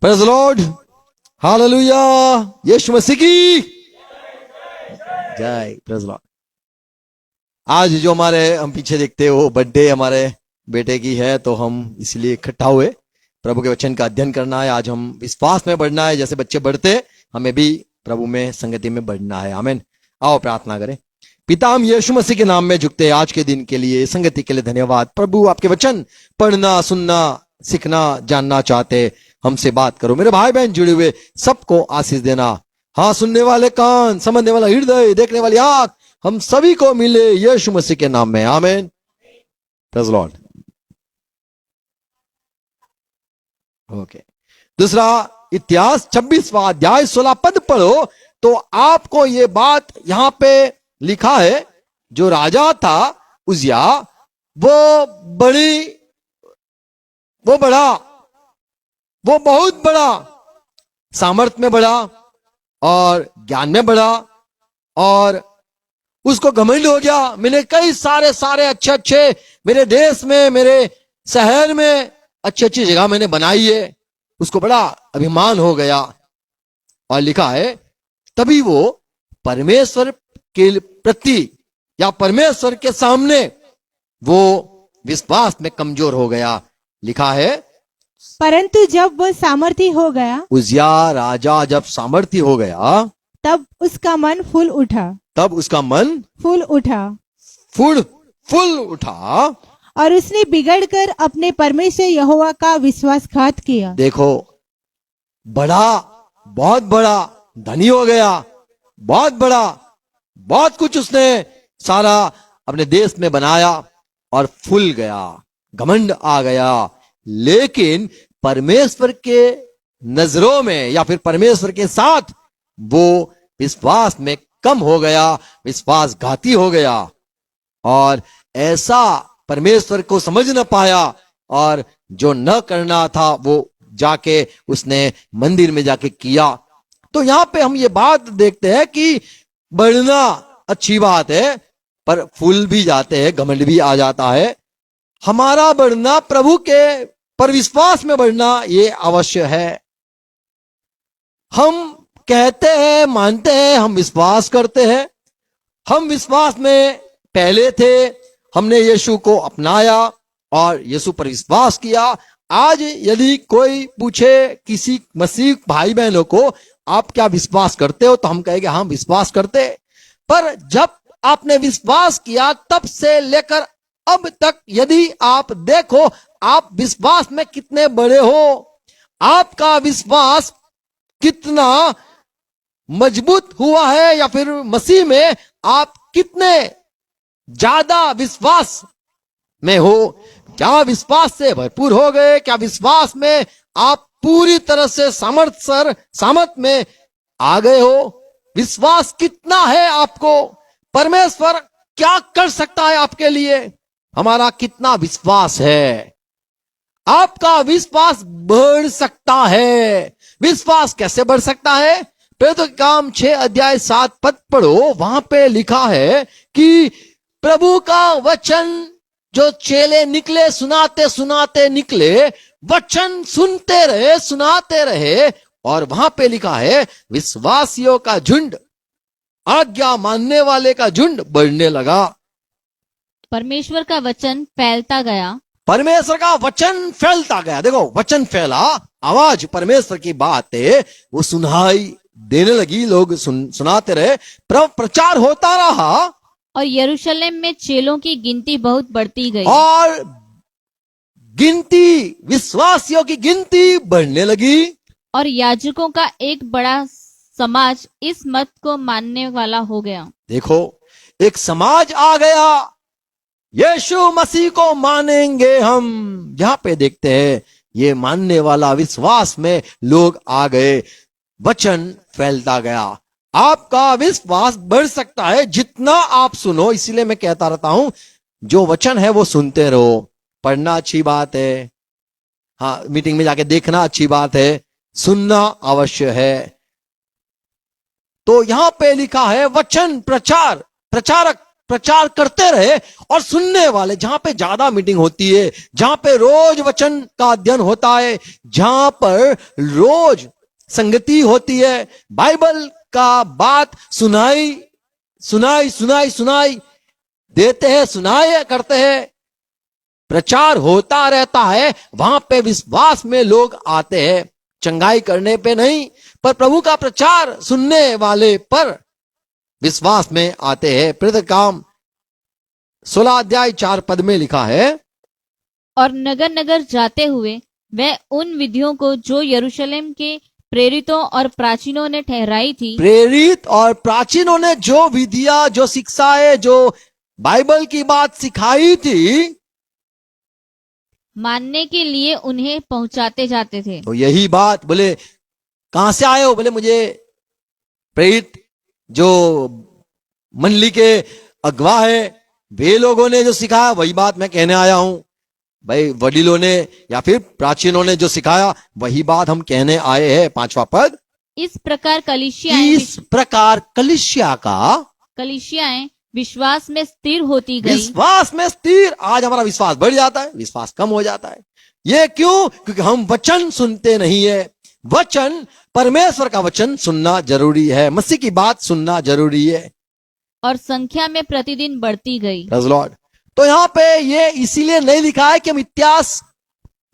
Praise the Lord, hallelujah, यीशु मसीह की जय। Praise the Lord. आज जो हमारे हम पीछे देखते हो बर्थडे हमारे बेटे की है, तो हम इसलिए इकट्ठा हुए, प्रभु के वचन का अध्ययन करना है। आज हम विश्वास में बढ़ना है, जैसे बच्चे बढ़ते हमें भी प्रभु में संगति में बढ़ना है। आमीन। आओ प्रार्थना करें। पिता, हम यीशु मसीह के नाम में झुकते हैं आज के दिन के लिए, संगति के लिए धन्यवाद। प्रभु, आपके वचन पढ़ना, सुनना, सीखना, जानना चाहते, हमसे बात करो। मेरे भाई बहन जुड़े हुए सबको आशीष देना। हाँ, सुनने वाले कान, समझने वाला हृदय, देखने वाली आंख, हम सभी को मिले यीशु मसीह के नाम में। आमीन। Praise the Lord. ओके। दूसरा इतिहास 26वां अध्याय 16 पद पढ़ो तो आपको ये बात यहां पे लिखा है। जो राजा था उजिया, वो बहुत बड़ा, सामर्थ्य में बढ़ा और ज्ञान में बढ़ा, और उसको घमंड हो गया। मैंने कई सारे अच्छे मेरे देश में, मेरे शहर में अच्छी जगह मैंने बनाई है। उसको बड़ा अभिमान हो गया। और लिखा है तभी वो परमेश्वर के प्रति या परमेश्वर के सामने वो विश्वास में कमजोर हो गया। लिखा है परंतु जब वह सामर्थी हो गया, उजिया राजा जब सामर्थी हो गया, तब उसका मन फूल उठा और उसने बिगड़कर अपने परमेश्वर यहोवा का विश्वासघात किया। देखो, बहुत बड़ा धनी हो गया, बहुत कुछ उसने सारा अपने देश में बनाया और फूल गया, घमंड आ गया। लेकिन परमेश्वर के नजरों में या फिर परमेश्वर के साथ वो विश्वास में कम हो गया, विश्वासघाती हो गया, और ऐसा परमेश्वर को समझ न पाया, और जो न करना था वो जाके उसने मंदिर में जाके किया। तो यहां पे हम ये बात देखते हैं कि बढ़ना अच्छी बात है, पर फूल भी जाते हैं, घमंड भी आ जाता है। हमारा बढ़ना, प्रभु के पर विश्वास में बढ़ना, ये अवश्य है। हम कहते हैं, मानते हैं, हम विश्वास करते हैं, हम विश्वास में पहले थे, हमने यीशु को अपनाया और यीशु पर विश्वास किया। आज यदि कोई पूछे किसी मसीह भाई बहनों को आप क्या विश्वास करते हो, तो हम कहेंगे हम विश्वास करते। पर जब आपने विश्वास किया तब से लेकर अब तक यदि आप देखो, आप विश्वास में कितने बड़े हो, आपका विश्वास कितना मजबूत हुआ है, या फिर मसीह में आप कितने ज्यादा विश्वास में हो। क्या विश्वास से भरपूर हो गए? क्या विश्वास में आप पूरी तरह से सामर्थ में आ गए हो? विश्वास कितना है आपको? परमेश्वर क्या कर सकता है आपके लिए? हमारा कितना विश्वास है? आपका विश्वास बढ़ सकता है। विश्वास कैसे बढ़ सकता है? प्रेरितों के काम 6 अध्याय 7 पद पढ़ो, वहां पे लिखा है कि प्रभु का वचन जो चेले निकले, सुनाते निकले, वचन सुनते रहे, सुनाते रहे, और वहां पे लिखा है विश्वासियों का झुंड, आज्ञा मानने वाले का झुंड बढ़ने लगा। परमेश्वर का वचन फैलता गया। परमेश्वर का वचन फैलता गया। देखो, वचन फैला, आवाज परमेश्वर की बात है वो सुनाई देने लगी, लोग सुनाते रहे, प्रचार होता रहा, और यरूशलेम में चेलों की गिनती बहुत बढ़ती गई, और गिनती, विश्वासियों की गिनती बढ़ने लगी, और याजकों का एक बड़ा समाज इस मत को मानने वाला हो गया। देखो, एक समाज आ गया, यीशु मसीह को मानेंगे हम। यहां पे देखते हैं ये मानने वाला विश्वास में लोग आ गए, वचन फैलता गया। आपका विश्वास बढ़ सकता है जितना आप सुनो। इसीलिए मैं कहता रहता हूं, जो वचन है वो सुनते रहो। पढ़ना अच्छी बात है, हाँ, मीटिंग में जाके देखना अच्छी बात है, सुनना अवश्य है। तो यहां पे लिखा है वचन प्रचारक प्रचार करते रहे और सुनने वाले, जहां पे ज्यादा मीटिंग होती है, जहां पे रोज वचन का अध्ययन होता है, जहां पर रोज संगति होती है, बाइबल का बात सुनाई सुनाई सुनाई सुनाई देते हैं, सुनाए करते हैं, प्रचार होता रहता है, वहां पे विश्वास में लोग आते हैं, चंगाई करने पे नहीं, पर प्रभु का प्रचार सुनने वाले पर विश्वास में आते हैं। प्रेरित काम 16 अध्याय 4 पद में लिखा है, और नगर नगर जाते हुए वह उन विधियों को जो यरूशलेम के प्रेरितों और प्राचीनों ने ठहराई थी, प्रेरित और प्राचीनों ने जो विधियां, जो शिक्षाएं, जो बाइबल की बात सिखाई थी, मानने के लिए उन्हें पहुंचाते जाते थे। तो यही बात, बोले कहां से आए हो? बोले मुझे प्रेरित जो मंडली के अगवा है, वे लोगों ने जो सिखाया वही बात मैं कहने आया हूं। भाई वडीलों ने या फिर प्राचीनों ने जो सिखाया वही बात हम कहने आए हैं। 5वां पद, इस प्रकार इस प्रकार कलीसियाएं विश्वास में स्थिर होती गई। विश्वास में स्थिर, आज हमारा विश्वास बढ़ जाता है, विश्वास कम हो जाता है। ये क्यों? क्योंकि हम वचन सुनते नहीं है। वचन, परमेश्वर का वचन सुनना जरूरी है, मसीह की बात सुनना जरूरी है, और संख्या में प्रतिदिन बढ़ती गई। Praise Lord. तो यहां पे ये इसीलिए नहीं लिखा है कि हम इतिहास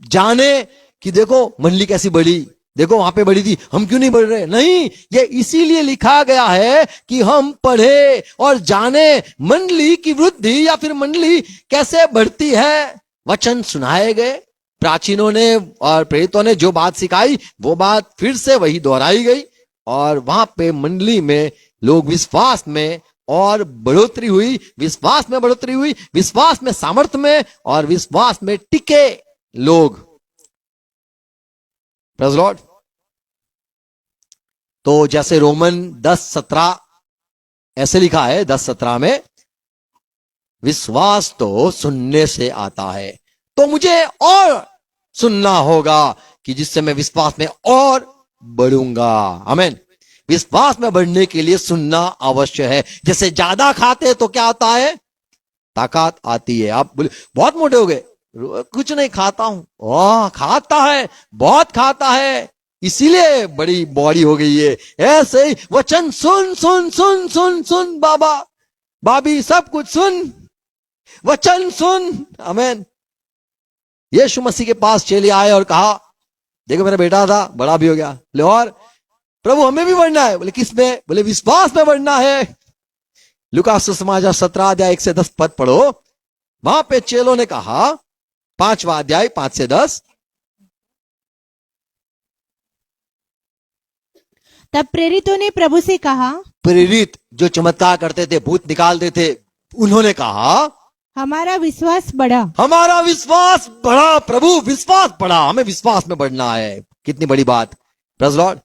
जाने कि देखो मंडली कैसी बढ़ी, देखो वहां पे बढ़ी थी, हम क्यों नहीं बढ़ रहे। नहीं, ये इसीलिए लिखा गया है कि हम पढ़े और जाने मंडली की वृद्धि या फिर मंडली कैसे बढ़ती है। वचन सुनाए गए, प्राचीनों ने और प्रेरितों ने जो बात सिखाई वो बात फिर से वही दोहराई गई, और वहां पे मंडली में लोग विश्वास में और बढ़ोतरी हुई, विश्वास में बढ़ोतरी हुई, विश्वास में, सामर्थ्य में और विश्वास में टिके लोग। Praise Lord. तो जैसे रोमन 10:17 ऐसे लिखा है, 10:17 में, विश्वास तो सुनने से आता है, तो मुझे और सुनना होगा कि जिससे मैं विश्वास में और बढ़ूंगा। आमीन। विश्वास में बढ़ने के लिए सुनना अवश्य है। जैसे ज्यादा खाते तो क्या होता है? ताकत आती है। आप बोले बहुत मोटे हो गए, कुछ नहीं खाता हूं। ओह, खाता है, बहुत खाता है, इसीलिए बड़ी बॉडी हो गई है। ऐसे ही वचन सुन सुन सुन सुन सुन, बाबा भाभी सब कुछ सुन, वचन सुन। आमीन। यीशु मसीह के पास चेले आए और कहा, देखो मेरा बेटा था, बड़ा भी हो गया, बोले और प्रभु हमें भी बढ़ना है। बोले किस में? बोले विश्वास में बढ़ना है। लूका सुसमाचार 17 अध्याय 1 से 10 पद पढ़ो। वहां पे चेलों ने कहा, 5वां अध्याय 5 से 10, तब प्रेरितों ने प्रभु से कहा, प्रेरित जो चमत्कार करते थे, भूत निकालते थे, उन्होंने कहा हमारा विश्वास बढ़ा। हमारा विश्वास बढ़ा, प्रभु विश्वास बढ़ा, हमें विश्वास में बढ़ना है। कितनी बड़ी बात। Praise Lord.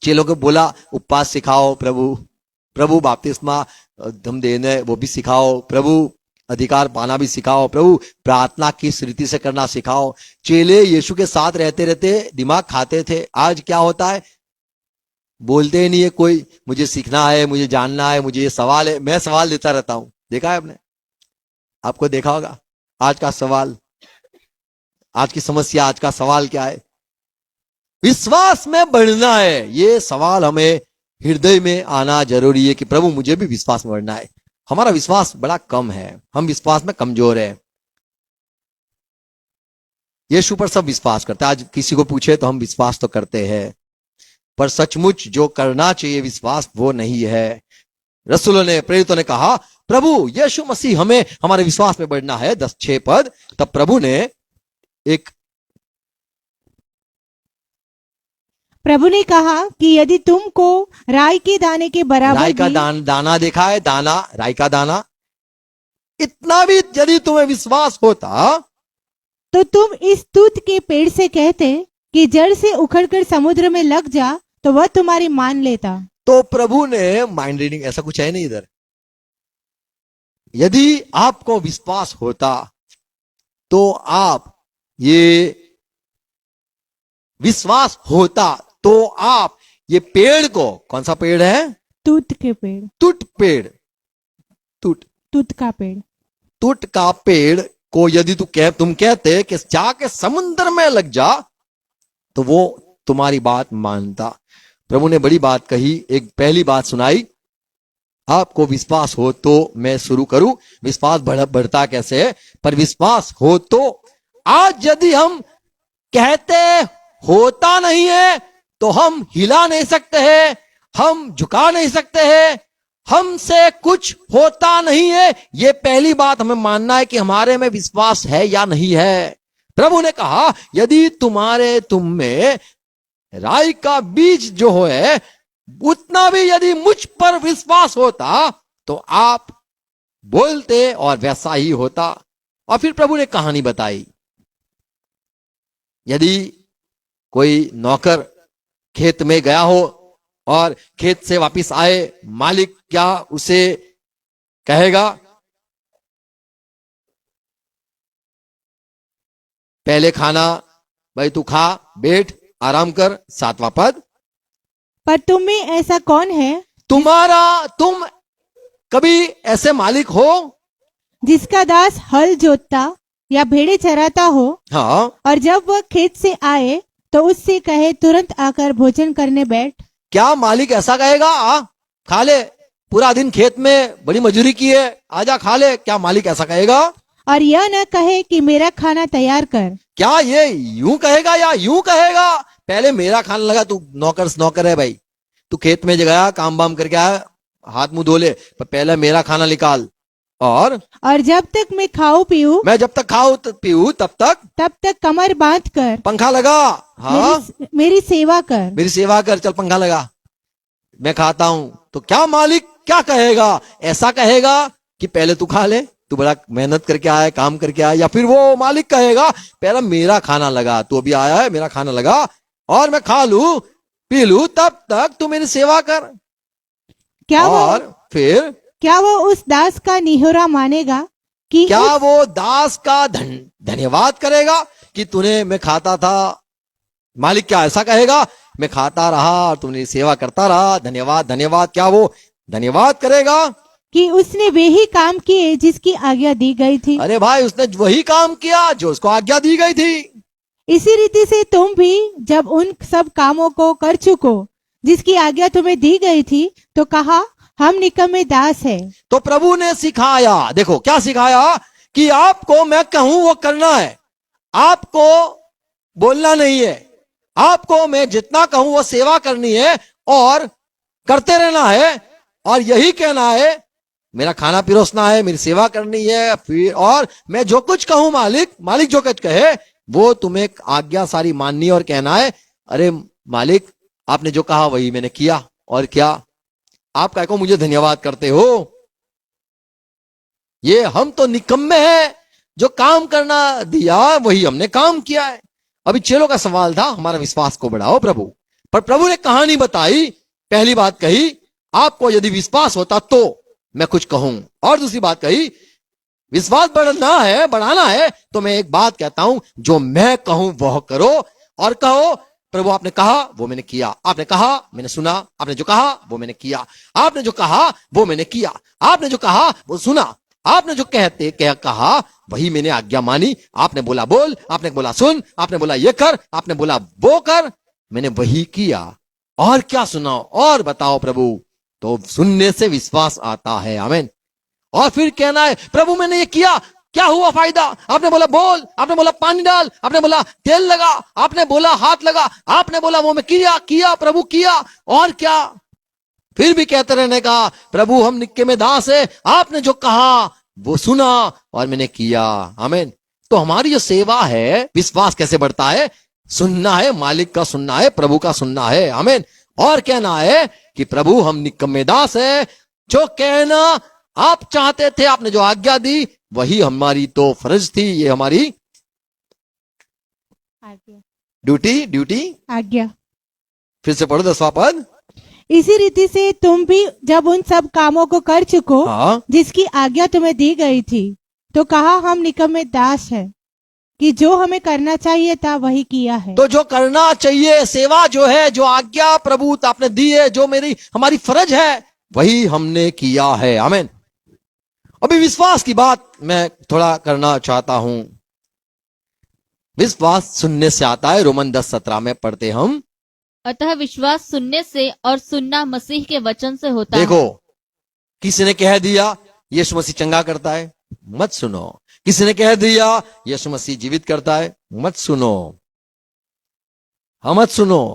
चेलों को बोला उपवास सिखाओ, प्रभु बपतिस्मा दम देने वो भी सिखाओ, प्रभु अधिकार पाना भी सिखाओ, प्रभु प्रार्थना किस रीति से करना सिखाओ। चेले यीशु के साथ रहते रहते दिमाग खाते थे। आज क्या होता है? बोलते ही नहीं है कोई, मुझे सीखना है, मुझे जानना है, मुझे ये सवाल है। मैं सवाल देता रहता हूं, देखा है आपने? आपको देखा होगा आज का सवाल, आज की समस्या, आज का सवाल क्या है? विश्वास में बढ़ना है। ये सवाल हमें हृदय में आना जरूरी है कि प्रभु मुझे भी विश्वास में बढ़ना है। हमारा विश्वास बड़ा कम है, हम विश्वास में कमजोर है। यीशु पर सब विश्वास करते हैं। आज किसी को पूछे तो हम विश्वास तो करते हैं, पर सचमुच जो करना चाहिए विश्वास वो नहीं है। रसूलों ने, प्रेरितों ने कहा, प्रभु यीशु मसीह हमें हमारे विश्वास में बढ़ना है। 10:6 पद, तब प्रभु ने कहा कि यदि तुमको राई के दाने के बराबर राई का दाना देखा है, दाना, राई का दाना, इतना भी यदि तुम्हें विश्वास होता तो तुम इस तूत के पेड़ से कहते कि जड़ से उखड़कर समुद्र में लग जा, तो वह तुम्हारी मान लेता। तो प्रभु ने, माइंड रीडिंग ऐसा कुछ है नहीं इधर, यदि आपको विश्वास होता तो आप, ये विश्वास होता तो आप ये पेड़ को, कौन सा पेड़ है? तूत के पेड़। तुट पेड़, तुट तुत का पेड़। तुट का पेड़ को यदि तुम कहते कि जाके समुद्र में लग जा, तो वो तुम्हारी बात मानता। प्रभु ने बड़ी बात कही, एक पहली बात सुनाई, आपको विश्वास हो तो मैं शुरू करूं। विश्वास बढ़ता कैसे है? पर विश्वास हो तो आज यदि हम कहते होता नहीं है तो हम हिला नहीं सकते हैं, हम झुका नहीं सकते हैं, हमसे कुछ होता नहीं है। ये पहली बात हमें मानना है कि हमारे में विश्वास है या नहीं है। प्रभु ने कहा यदि तुम में राई का बीज जो है उतना भी यदि मुझ पर विश्वास होता तो आप बोलते और वैसा ही होता। और फिर प्रभु ने कहानी बताई, यदि कोई नौकर खेत में गया हो और खेत से वापस आए, मालिक क्या उसे कहेगा? पहले खाना, भाई तू खा, बैठ, आराम कर। 7वां पद, पर तुम में ऐसा कौन है तुम कभी ऐसे मालिक हो जिसका दास हल जोतता या भेड़े चराता हो, हाँ, और जब वह खेत से आए तो उससे कहे तुरंत आकर भोजन करने बैठ? क्या मालिक ऐसा कहेगा? खा ले, पूरा दिन खेत में बड़ी मजदूरी की है, आजा खा ले? क्या मालिक ऐसा कहेगा? और यह न कहे कि मेरा खाना तैयार कर? क्या ये यूं कहेगा या यूं कहेगा पहले मेरा खाना लगा? तू नौकर है भाई, तू खेत में गया, काम बाम करके आया, हाथ मुंह धो ले, पर पहले मेरा खाना निकाल। और जब तक मैं खाऊं पीऊं, मैं जब तक खाऊं पीऊं तब तक कमर बांध कर पंखा लगा, हाँ, मेरी सेवा कर। मेरी सेवा कर, चल पंखा लगा, मैं खाता हूं। तो क्या मालिक क्या कहेगा? ऐसा कहेगा कि पहले तू खा ले, तू बड़ा मेहनत करके आया, काम करके आया? या फिर वो मालिक कहेगा पहला मेरा खाना लगा, तू अभी आया है, मेरा खाना लगा और मैं खा लू पी लू, तब तक तू मेरी सेवा कर। और फिर क्या वो उस दास का निहोरा मानेगा कि क्या वो दास का धन्यवाद करेगा कि तूने, मैं खाता था? मालिक क्या ऐसा कहेगा? मैं खाता रहा और तूने सेवा करता रहा, धन्यवाद धन्यवाद। क्या वो धन्यवाद करेगा कि उसने वे ही काम किए जिसकी आज्ञा दी गई थी? अरे भाई, उसने वही काम किया जो उसको आज्ञा दी गई थी। इसी रीति से तुम भी जब उन सब कामों को कर चुको जिसकी आज्ञा तुम्हें दी गई थी, तो कहा हम निकम्मे दास है। तो प्रभु ने सिखाया, देखो क्या सिखाया, कि आपको मैं कहूं वो करना है, आपको बोलना नहीं है, आपको मैं जितना कहूं वो सेवा करनी है और करते रहना है, और यही कहना है, मेरा खाना पिरोसना है, मेरी सेवा करनी है, फिर और मैं जो कुछ कहूं मालिक जो कुछ कहे वो तुम्हें आज्ञा सारी माननी और कहना है, अरे मालिक आपने जो कहा वही मैंने किया। और क्या आप क्या को मुझे धन्यवाद करते हो? ये हम तो निकम्मे हैं, जो काम करना दिया वही हमने काम किया है। अभी चेलों का सवाल था, हमारा विश्वास को बढ़ाओ प्रभु, पर प्रभु ने कहानी बताई, पहली बात कही आपको यदि विश्वास होता तो मैं कुछ कहूं, और दूसरी बात कही विश्वास बढ़ाना है तो मैं एक बात कहता हूं, जो मैं कहूं वह करो, और कहो प्रभु आपने कहा वो मैंने किया, आपने कहा मैंने सुना, आपने जो कहा वो मैंने किया, आपने जो कहा वो मैंने किया, आपने जो कहा वो सुना, आपने जो कहा वही मैंने आज्ञा मानी, आपने बोला बोल, आपने बोला सुन, आपने बोला ये कर, आपने बोला वो कर, मैंने वही किया। और क्या सुनाओ और बताओ प्रभु? तो सुनने से विश्वास आता है, आमीन। और फिर कहना है प्रभु मैंने ये किया, क्या हुआ फायदा? आपने बोला बोल, आपने बोला पानी डाल, आपने बोला तेल लगा, आपने बोला हाथ लगा, आपने बोला वो मैं किया प्रभु किया, और क्या? फिर भी कहते रहने का प्रभु हम निक्के में दास है, आपने जो कहा वो सुना और मैंने किया, आमीन। तो हमारी जो सेवा है, विश्वास कैसे बढ़ता है? सुनना है, मालिक का सुनना है, प्रभु का सुनना है, आमीन। और कहना है कि प्रभु हम निकम्मे दास है, जो कहना आप चाहते थे, आपने जो आज्ञा दी वही हमारी तो फर्ज थी, ये हमारी ड्यूटी आज्ञा। फिर से पढ़ो 10वां पद। इसी रीति से तुम भी जब उन सब कामों को कर चुको हाँ, जिसकी आज्ञा तुम्हें दी गई थी, तो कहा हम निकम्मे दास है, कि जो हमें करना चाहिए था वही किया है। तो जो करना चाहिए, सेवा जो है, जो आज्ञा प्रभु आपने दी है, जो हमारी फर्ज है, वही हमने किया है, आमीन। अभी विश्वास की बात मैं थोड़ा करना चाहता हूं। विश्वास सुनने से आता है, रोमन 10:17 में पढ़ते हम। अतः विश्वास सुनने से और सुनना मसीह के वचन से होता है। देखो, किसी ने कह दिया यीशु मसीह चंगा करता है, मत सुनो। किसी ने कह दिया यीशु मसीह जीवित करता है, मत सुनो। हाँ, मत सुनो।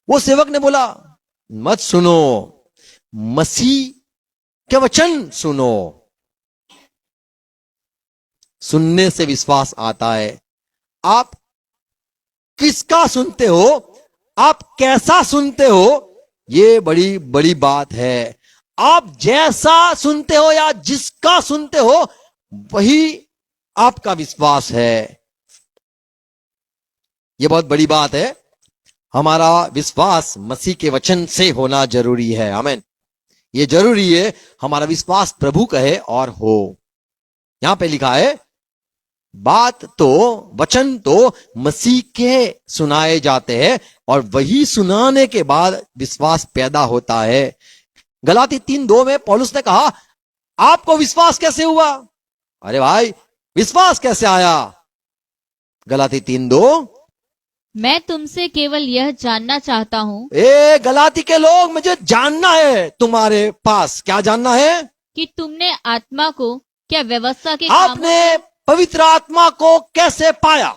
वो सेवक ने बोला मत सुनो, मसीह के वचन सुनो। सुनने से विश्वास आता है। आप किसका सुनते हो, आप कैसा सुनते हो, ये बड़ी बड़ी बात है। आप जैसा सुनते हो या जिसका सुनते हो वही आपका विश्वास है। यह बहुत बड़ी बात है। हमारा विश्वास मसीह के वचन से होना जरूरी है। आमीन। ये जरूरी है हमारा विश्वास प्रभु कहे और हो। यहां पे लिखा है बात तो, वचन तो मसीह के सुनाए जाते हैं और वही सुनाने के बाद विश्वास पैदा होता है। गलाती 3:2 में पौलुस ने कहा आपको विश्वास कैसे हुआ? अरे भाई, विश्वास कैसे आया? गलाती 3:2, मैं तुमसे केवल यह जानना चाहता हूँ ए गलाती के लोग, मुझे जानना है तुम्हारे पास। क्या जानना है? कि तुमने आत्मा को क्या व्यवस्था के कामों, आपने पवित्र आत्मा को कैसे पाया?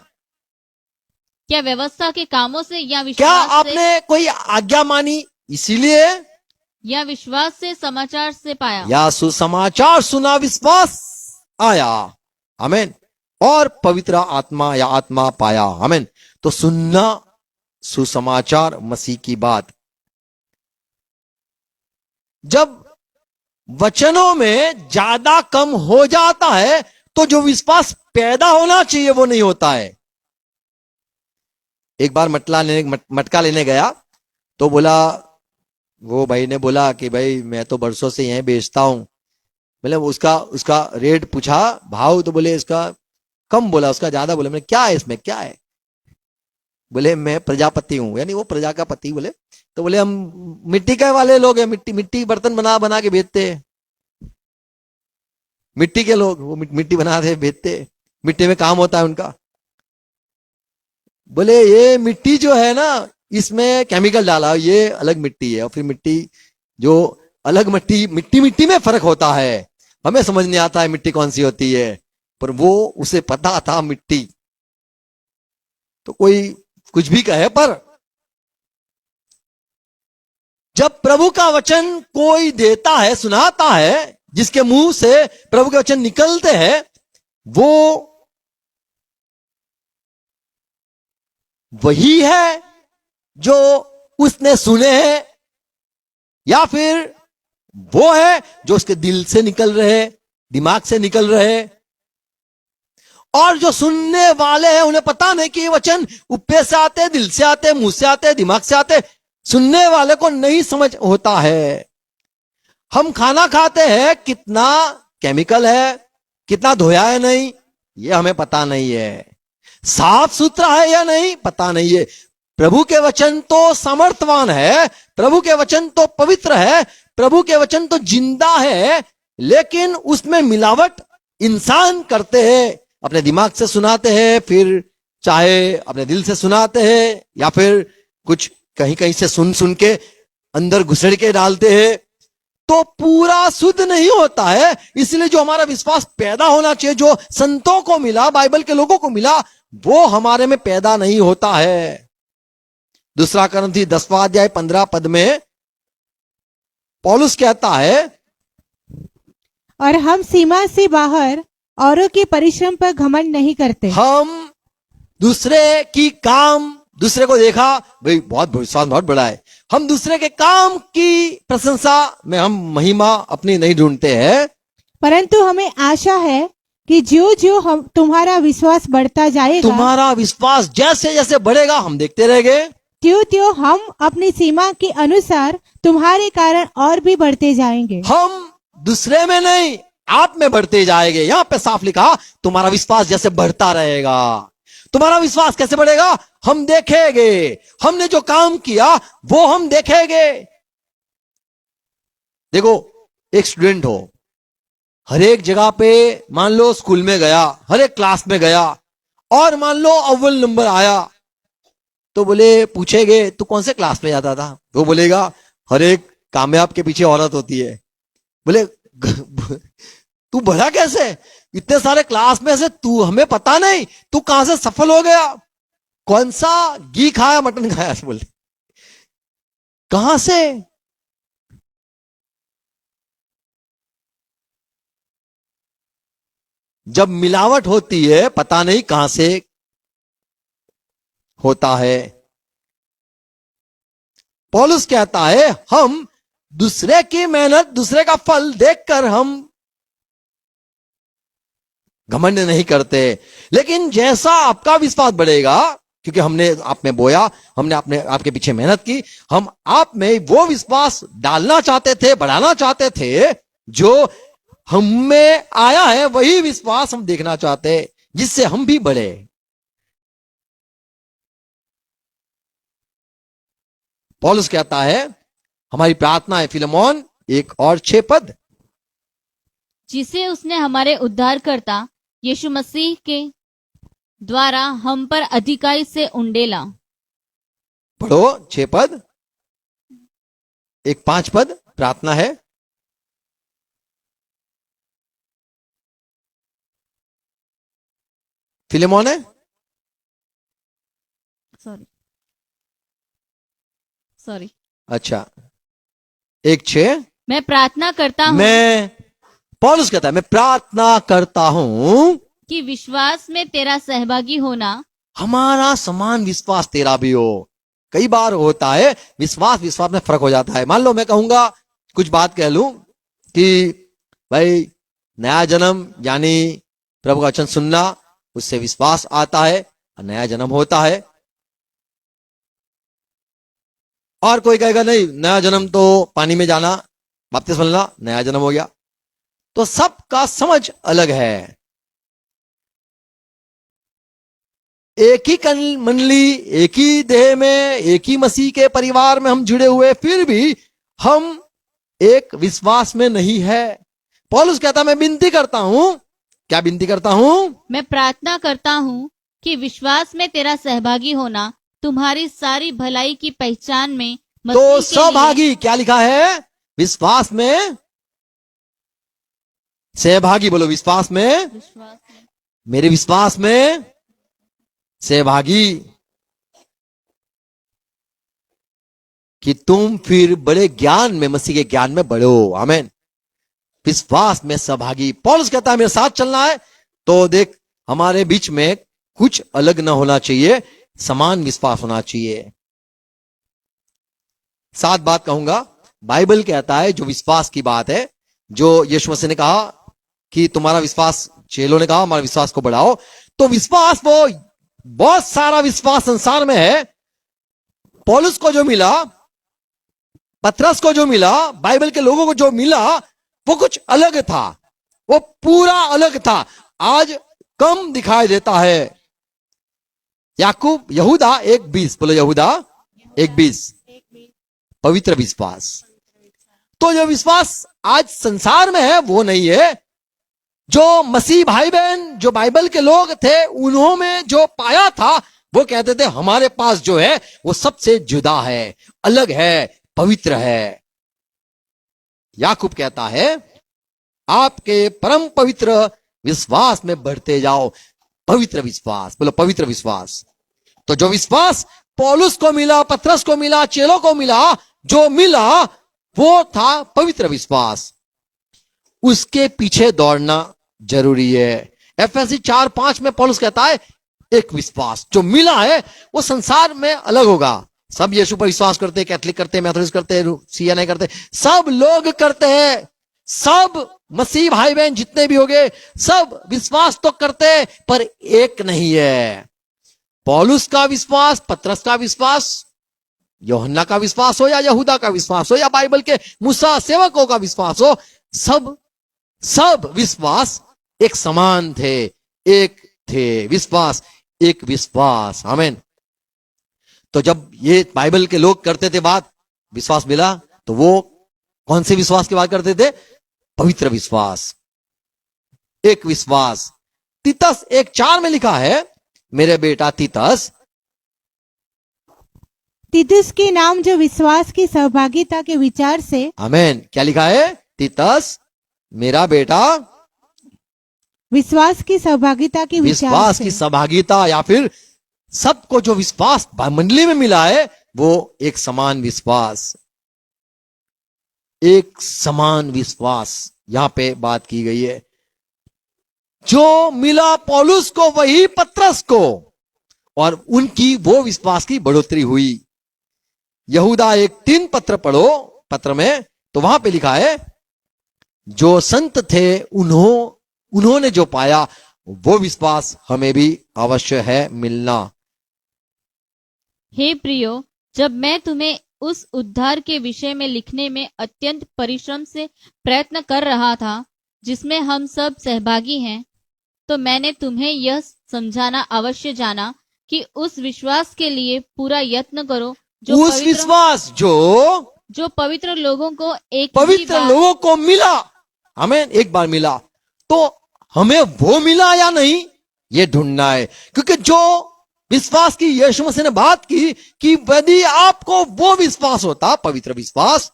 क्या व्यवस्था के कामों से या क्या विश्वास से, आपने कोई आज्ञा मानी इसीलिए, या विश्वास से समाचार से पाया? या सुसमाचार सुना विश्वास आया? आमीन। और पवित्र आत्मा या आत्मा पाया। आमीन। तो सुनना, सुसमाचार, मसीह की बात। जब वचनों में ज्यादा कम हो जाता है तो जो विश्वास पैदा होना चाहिए वो नहीं होता है। एक बार मटका लेने गया तो बोला, वो भाई ने बोला कि भाई मैं तो बरसों से यहीं बेचता हूं। मतलब उसका रेट पूछा, भाव, तो बोले इसका कम बोला, उसका ज्यादा बोला। मैंने क्या है इसमें, क्या है? बोले मैं प्रजापति हूं, यानी वो प्रजा का पति। बोले तो बोले हम मिट्टी के वाले लोग हैं, मिट्टी बर्तन बना बना के बेचते हैं। मिट्टी के लोग, वो मिट्टी बनाते बेचते, मिट्टी में काम होता है उनका। बोले ये मिट्टी जो है ना, इसमें केमिकल डाला, ये अलग मिट्टी है। और फिर मिट्टी जो अलग मिट्टी में फर्क होता है। हमें समझ नहीं आता है मिट्टी कौन सी होती है, पर वो उसे पता था मिट्टी। तो कोई कुछ भी कहे, पर जब प्रभु का वचन कोई देता है, सुनाता है, जिसके मुंह से प्रभु के वचन निकलते हैं, वो वही है जो उसने सुने हैं, या फिर वो है जो उसके दिल से निकल रहे, दिमाग से निकल रहे। और जो सुनने वाले हैं उन्हें पता नहीं कि ये वचन ऊपर से आते, दिल से आते, मुंह से आते, दिमाग से आते। सुनने वाले को नहीं समझ होता है। हम खाना खाते हैं, कितना केमिकल है, कितना धोया है नहीं, ये हमें पता नहीं है। साफ सुथरा है या नहीं, पता नहीं है। प्रभु के वचन तो सामर्थवान है, प्रभु के वचन तो पवित्र है, प्रभु के वचन तो जिंदा है, लेकिन उसमें मिलावट इंसान करते हैं। अपने दिमाग से सुनाते हैं, फिर चाहे अपने दिल से सुनाते हैं, या फिर कुछ कहीं कहीं से सुन के अंदर घुसड़ के डालते हैं, तो पूरा शुद्ध नहीं होता है। इसलिए जो हमारा विश्वास पैदा होना चाहिए, जो संतों को मिला, बाइबल के लोगों को मिला, वो हमारे में पैदा नहीं होता है। 2 कुरिन्थी 10:15 में पौलुस कहता है, और हम सीमा से बाहर औरों के परिश्रम पर घमंड नहीं करते। हम दूसरे की काम, दूसरे को देखा भाई बहुत विश्वास बहुत बड़ा है, हम दूसरे के काम की प्रशंसा में हम महिमा अपनी नहीं ढूंढते हैं, परंतु हमें आशा है कि जो जो हम तुम्हारा विश्वास बढ़ता जाएगा, तुम्हारा विश्वास जैसे जैसे बढ़ेगा हम देखते रहेंगे, त्यों त्यों हम अपनी सीमा के अनुसार तुम्हारे कारण और भी बढ़ते जाएंगे। हम दूसरे में नहीं, आप में बढ़ते जाएंगे। यहां पे साफ लिखा, तुम्हारा विश्वास जैसे बढ़ता रहेगा। तुम्हारा विश्वास कैसे बढ़ेगा? हम देखेंगे, हमने जो काम किया वो हम देखेंगे। देखो, एक स्टूडेंट हो, हर एक जगह पे मान लो स्कूल में गया, हर एक क्लास में गया और मान लो अव्वल नंबर आया, तो बोले पूछेंगे तू कौन से क्लास में जाता था, वो बोलेगा हर एक कामयाब के पीछे औरत होती है। बोले तू बढ़ा कैसे, इतने सारे क्लास में से तू, हमें पता नहीं तू कहां से सफल हो गया, कौन सा घी खाया मटन खाया, बोले कहां से। जब मिलावट होती है पता नहीं कहां से होता है। पौलुस कहता है हम दूसरे की मेहनत, दूसरे का फल देखकर हम घमंड नहीं करते, लेकिन जैसा आपका विश्वास बढ़ेगा, क्योंकि हमने आप में बोया, हमने आपके पीछे मेहनत की, हम आप में वो विश्वास डालना चाहते थे, बढ़ाना चाहते थे, जो हम में आया है वही विश्वास हम देखना चाहते, जिससे हम भी बढ़े। पौलुस कहता है, हमारी प्रार्थना है फिलेमोन 1 और 6 पद, जिसे उसने हमारे उद्धारकर्ता यीशु मसीह के द्वारा हम पर अधिकाई से उंडेला। पढ़ो 6 पद, 5 पद प्रार्थना है। फिलेमोन है, सॉरी अच्छा 1:6। मैं प्रार्थना करता हूँ पौलुस कहता है मैं प्रार्थना करता हूं कि विश्वास में तेरा सहभागी होना, हमारा समान विश्वास तेरा भी हो। कई बार होता है विश्वास में फर्क हो जाता है। मान लो मैं कहूंगा, कुछ बात कह लूं कि भाई नया जन्म यानी प्रभु का वचन सुनना, उससे विश्वास आता है और नया जन्म होता है। और कोई कहेगा नहीं, नया जन्म तो पानी में जाना, बपतिस्मा लेना, नया जन्म हो गया। तो सबका समझ अलग है। एक ही मंडली, एक ही देह में, एक ही मसीह के परिवार में हम जुड़े हुए, फिर भी हम एक विश्वास में नहीं है। पौलुस कहता मैं विनती करता हूं, क्या विनती करता हूं? मैं प्रार्थना करता हूँ कि विश्वास में तेरा सहभागी होना तुम्हारी सारी भलाई की पहचान में तो मसीह के सहभागी क्या लिखा है? विश्वास में सहभागी, बोलो विश्वास में, विश्वास में मेरे विश्वास में सहभागी, कि तुम फिर बड़े ज्ञान में, मसीह के ज्ञान में बढ़ो। आमीन। विश्वास में सहभागी। पौलुस कहता है मेरे साथ चलना है तो देख, हमारे बीच में कुछ अलग ना होना चाहिए, समान विश्वास होना चाहिए। 7 बात कहूंगा। बाइबल कहता है जो विश्वास की बात है, जो यीशु मसीह ने कहा कि तुम्हारा विश्वास, चेलों ने कहा हमारे विश्वास को बढ़ाओ, तो विश्वास, वो बहुत सारा विश्वास संसार में है। पौलुस को जो मिला, पतरस को जो मिला, बाइबल के लोगों को जो मिला, वो कुछ अलग था, वो पूरा अलग था। आज कम दिखाई देता है। याकूब, यहूदा 1:20, बोलो यहूदा 1:20, पवित्र विश्वास। तो जो विश्वास आज संसार में है वो नहीं है। जो मसीह भाई बहन, जो बाइबल के लोग थे, उन्होंने जो पाया था, वो कहते थे हमारे पास जो है वो सबसे जुदा है, अलग है, पवित्र है। याकूब कहता है आपके परम पवित्र विश्वास में बढ़ते जाओ। पवित्र विश्वास, बोलो पवित्र विश्वास। तो जो विश्वास पौलुस को मिला, पतरस को मिला, चेलों को मिला, जो मिला वो था पवित्र विश्वास। उसके पीछे दौड़ना जरूरी है। एफएससी 4:5 में पौलुस कहता है एक विश्वास जो मिला है वो संसार में अलग होगा। सब यीशु पर विश्वास करते हैं, कैथलिक करते हैं, मैथोडिस्ट करते हैं, सीएनआई करते हैं, सब लोग करते हैं। सब मसीह भाई बहन जितने भी होंगे सब विश्वास तो करते हैं, पर एक नहीं है। पौलुस का विश्वास, पतरस का विश्वास, यूहन्ना का विश्वास हो या यहूदा का विश्वास हो या बाइबल के मूसा सेवकों का विश्वास हो, सब विश्वास एक समान थे, एक थे विश्वास, एक विश्वास। आमीन। तो जब ये बाइबल के लोग करते थे बात, विश्वास मिला, तो वो कौन से विश्वास की बात करते थे? पवित्र विश्वास। एक विश्वास। तीतस 1:4 में लिखा है, मेरे बेटा तीतस, तीतुस के नाम जो विश्वास की सहभागिता के विचार से, आमेन, क्या लिखा है? तीतस मेरा बेटा, विश्वास की सहभागिता के विचार विश्वास से, की सहभागिता, या फिर सबको जो विश्वास मंडली में मिला है वो एक समान विश्वास, एक समान विश्वास यहां पे बात की गई है। जो मिला पौलुस को वही पत्रस को, और उनकी वो विश्वास की बढ़ोतरी हुई। यहूदा 1:3 पत्र पढ़ो, पत्र में तो वहां पे लिखा है, जो संत थे उन्होंने जो पाया वो विश्वास हमें भी अवश्य है मिलना। हे प्रियो, जब मैं तुम्हें उस उद्धार के विषय में लिखने में अत्यंत परिश्रम से प्रयत्न कर रहा था जिसमें हम सब सहभागी हैं, तो मैंने तुम्हें यह समझाना अवश्य जाना कि उस विश्वास के लिए पूरा यत्न करो उस विश्वास जो पवित्र लोगों को एक ही पवित्र बार लोगों को मिला, हमें एक बार मिला, तो हमें वो मिला या नहीं ये ढूंढना है। क्योंकि जो विश्वास की यीशु मसीह ने बात की कि यदि आपको वो विश्वास होता, पवित्र विश्वास,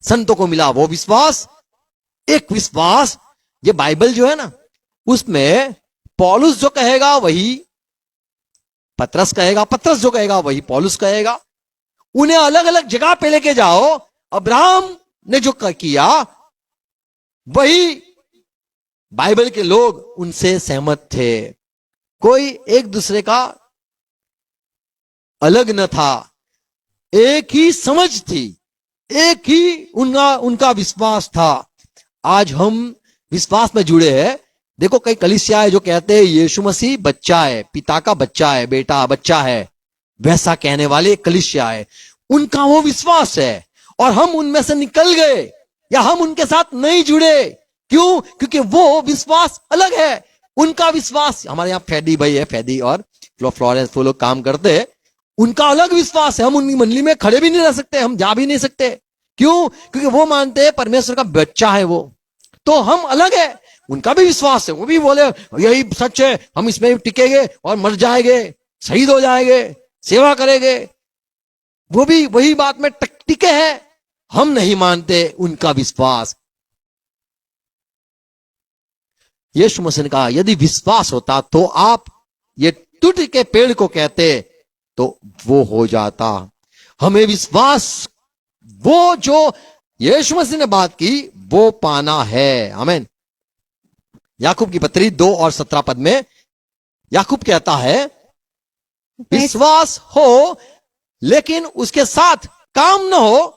संतों को मिला वो विश्वास, एक विश्वास, ये बाइबल जो है ना, उसमें पौलुस जो कहेगा वही पत्रस कहेगा, पत्रस जो कहेगा वही पौलुस कहेगा। उन्हें अलग अलग जगह पे लेके जाओ, अब्राहम ने जो किया वही बाइबल के लोग उनसे सहमत थे। कोई एक दूसरे का अलग न था, एक ही समझ थी, एक ही उनका विश्वास था। आज हम विश्वास में जुड़े हैं। देखो कई कलीसिया है जो कहते हैं यीशु मसीह बच्चा है, पिता का बच्चा है, बेटा बच्चा है, वैसा कहने वाले कलीसिया है, उनका वो विश्वास है, और हम उनमें से निकल गए या हम उनके साथ नहीं जुड़े। क्यों? क्योंकि वो विश्वास अलग है, उनका विश्वास। हमारे यहाँ फैदी भाई है, फैदी और फ्लोरेंस, वो लोग काम करते हैं, उनका अलग विश्वास है। हम उनकी मंडली में खड़े भी नहीं रह सकते, हम जा भी नहीं सकते। क्यों? क्योंकि वो मानते हैं परमेश्वर का बच्चा है वो, तो हम अलग है। उनका भी विश्वास है, वो भी बोले यही सच है, हम इसमें टिकेंगे और मर जाएंगे, शहीद हो जाएंगे, सेवा करेंगे, वो भी वही बात में टिके हैं। हम नहीं मानते उनका विश्वास। यीशु मसीह ने कहा यदि विश्वास होता तो आप ये टूट के पेड़ को कहते तो वो हो जाता। हमें विश्वास, वो जो यीशु मसीह ने बात की वो पाना है। आमीन। याकूब की पत्री 2 और 17 पद में याकूब कहता है विश्वास हो लेकिन उसके साथ काम न हो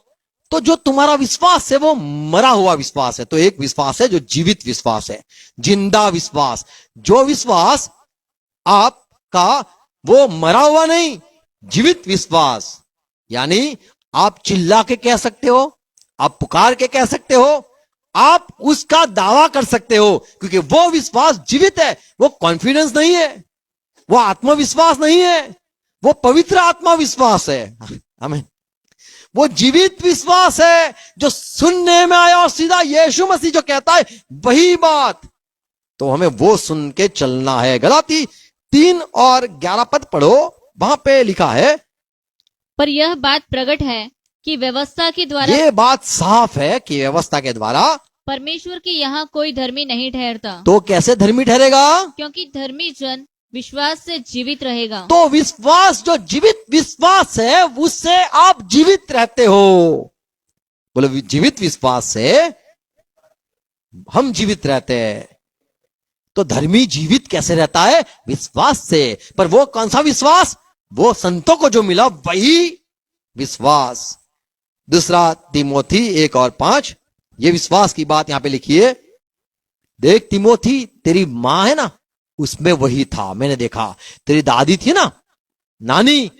तो जो तुम्हारा विश्वास है वो मरा हुआ विश्वास है। तो एक विश्वास है जो जीवित विश्वास है, जिंदा विश्वास। जो विश्वास आपका वो मरा हुआ नहीं, जीवित विश्वास। यानी आप चिल्ला के कह सकते हो, आप पुकार के कह सकते हो, आप उसका दावा कर सकते हो, क्योंकि वो विश्वास जीवित है। वो कॉन्फिडेंस नहीं है, वो आत्मविश्वास नहीं है, वो पवित्र आत्मविश्वास है। आमीन। वो जीवित विश्वास है जो सुनने में आया और सीधा यीशु मसीह जो कहता है वही बात, तो हमें वो सुन के चलना है। गलाती 3 और 11 पद पढ़ो, वहां पे लिखा है पर यह बात प्रकट है कि व्यवस्था के द्वारा, ये बात साफ है कि व्यवस्था के द्वारा परमेश्वर के यहाँ कोई धर्मी नहीं ठहरता। तो कैसे धर्मी ठहरेगा? क्योंकि धर्मी जन विश्वास से जीवित रहेगा। तो विश्वास जो जीवित विश्वास है उससे आप जीवित रहते हो। बोलो जीवित विश्वास से हम जीवित रहते हैं। तो धर्मी जीवित कैसे रहता है? विश्वास से। पर वो कौन सा विश्वास? वो संतों को जो मिला वही विश्वास। दूसरा तिमोथी 1 और 5, ये विश्वास की बात यहां पे लिखी है। देख तिमोथी, तेरी मां है ना, उसमें वही था, मैंने देखा। तेरी दादी थी ना, नानी,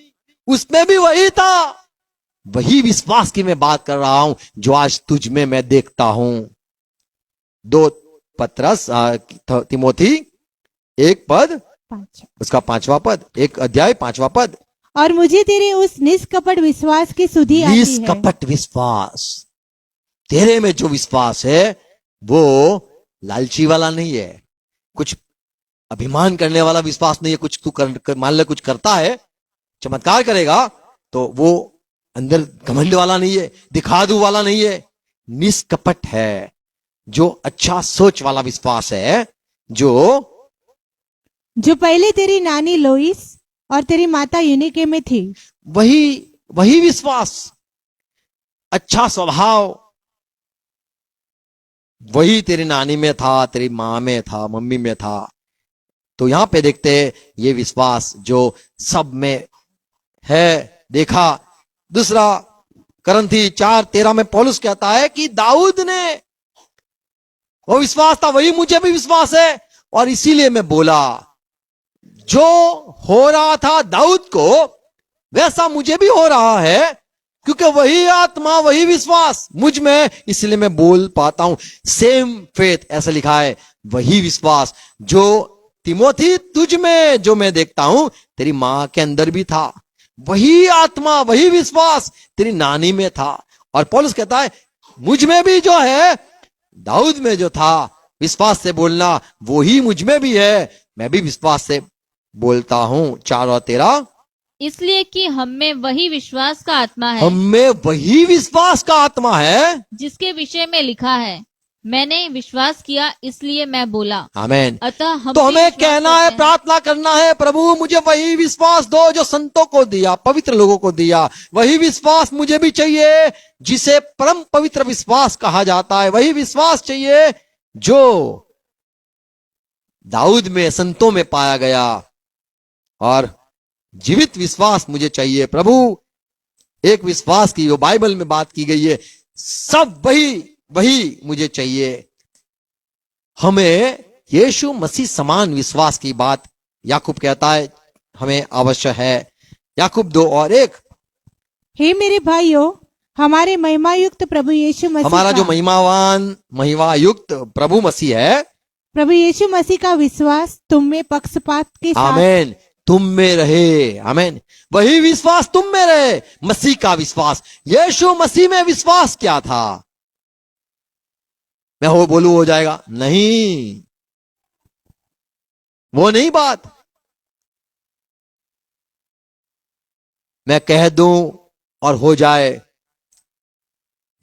उसमें भी वही था। वही विश्वास की मैं बात कर रहा हूं जो आज तुझ में मैं देखता हूं। 2 पत्रस तिमोथी 1 पद, 5। उसका 5वां पद, 1 अध्याय 5वां पद। और मुझे तेरे उस निष्कपट विश्वास की सुधि आती है। निष्कपट विश्वास, तेरे में जो विश्वास है वो लालची वाला नहीं है, कुछ अभिमान करने वाला विश्वास नहीं है। कुछ तू मान ले कुछ करता है, चमत्कार करेगा, तो वो अंदर घमंड वाला नहीं है, दिखादू वाला नहीं है, निष्कपट है, जो अच्छा सोच वाला विश्वास है, जो पहले तेरी नानी लोइस और तेरी माता यूनिके में थी। वही विश्वास, अच्छा स्वभाव, वही तेरी नानी में था, तेरी माँ में था, मम्मी में था। तो यहां पे देखते हैं ये विश्वास जो सब में है। देखा दूसरा करंथी 4:13 में पौलुस कहता है कि दाऊद ने वो विश्वास था, वही मुझे भी विश्वास है, और इसीलिए मैं बोला जो हो रहा था दाऊद को वैसा मुझे भी हो रहा है, क्योंकि वही आत्मा वही विश्वास मुझ में, इसलिए मैं बोल पाता हूं। सेम फेथ ऐसा लिखा है, वही विश्वास जो तिमोथी तुझ में जो मैं देखता हूं तेरी मां के अंदर भी था, वही आत्मा वही विश्वास तेरी नानी में था। और पौलुस कहता है मुझ में भी जो है, दाऊद में जो था विश्वास से बोलना, वो ही मुझ में भी है, मैं भी विश्वास से बोलता हूं। 4 और 13, इसलिए कि हम में वही विश्वास का आत्मा है हम में वही विश्वास का आत्मा है जिसके विषय में लिखा है, मैंने विश्वास किया इसलिए मैं बोला। आमीन। अतः हम तो भी हमें विश्वास कहना है, करते हैं। प्रार्थना करना है, प्रभु मुझे वही विश्वास दो जो संतों को दिया, पवित्र लोगों को दिया। वही विश्वास मुझे भी चाहिए जिसे परम पवित्र विश्वास कहा जाता है। वही विश्वास चाहिए जो दाऊद में, संतों में पाया गया, और जीवित विश्वास मुझे चाहिए प्रभु। एक विश्वास की जो बाइबल में बात की गई है, सब वही मुझे चाहिए। हमें यीशु मसीह समान विश्वास की बात याकूब कहता है हमें आवश्यक है। याकूब 2 और 1, हे मेरे भाइयों, हमारे महिमायुक्त प्रभु यीशु मसीह हमारा का, जो महिमायुक्त प्रभु मसीह है, प्रभु यीशु मसीह का विश्वास तुम में पक्षपात के साथ आमीन, तुम में रहे। आमीन, वही विश्वास तुम में रहे, मसीह का विश्वास। यीशु मसीह में विश्वास क्या था? मैं बोलूं हो जाएगा? नहीं, वो नहीं बात। मैं कह दूं और हो जाए।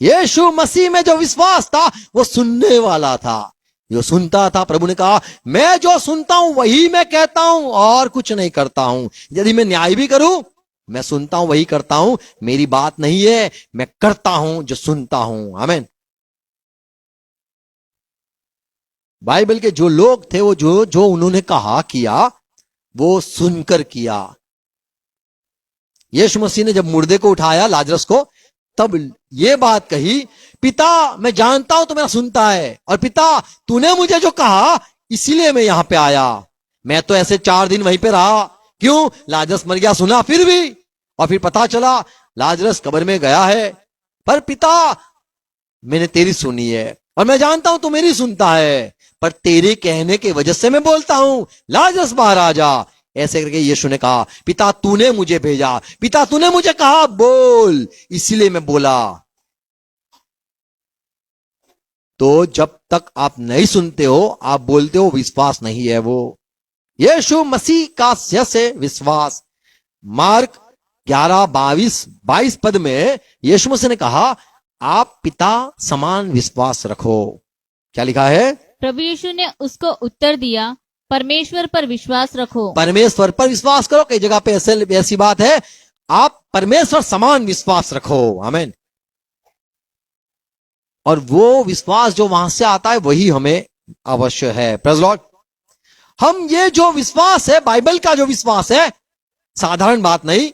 यीशु मसीह में जो विश्वास था वो सुनने वाला था, जो सुनता था। प्रभु ने कहा मैं जो सुनता हूं वही मैं कहता हूं और कुछ नहीं करता हूं। यदि मैं न्याय भी करूं, मैं सुनता हूं वही करता हूं, मेरी बात नहीं है, मैं करता हूं जो सुनता हूं। आमीन। बाइबल के जो लोग थे वो जो उन्होंने कहा किया वो सुनकर किया। यीशु मसीह ने जब मुर्दे को उठाया, लाजरस को, तब ये बात कही, पिता मैं जानता हूं तू मेरा सुनता है, और पिता तूने मुझे जो कहा इसीलिए मैं यहां पे आया। मैं तो ऐसे 4 दिन वहीं पे रहा। क्यों? लाजरस मर गया सुना, फिर भी, और फिर पता चला लाजरस कब्र में गया है, पर पिता मैंने तेरी सुनी है, और मैं जानता हूं तू मेरी सुनता है, पर तेरे कहने के वजह से मैं बोलता हूं लाजरस बाहर आ जा। ऐसे करके यीशु ने कहा पिता तूने मुझे भेजा, पिता तूने मुझे कहा बोल, इसीलिए मैं बोला। तो जब तक आप नहीं सुनते हो, आप बोलते हो, विश्वास नहीं है वो। यीशु मसीह का से विश्वास। मार्क 11:22 पद में यीशु मसीह ने कहा आप पिता समान विश्वास रखो। क्या लिखा है? प्रभु यीशु ने उसको उत्तर दिया, परमेश्वर पर विश्वास रखो। परमेश्वर पर विश्वास करो। कई जगह पे ऐसी बात है, आप परमेश्वर समान विश्वास रखो। आमीन। और वो विश्वास जो वहां से आता है वही हमें अवश्य है। Praise Lord. हम ये जो विश्वास है, बाइबल का जो विश्वास है, साधारण बात नहीं।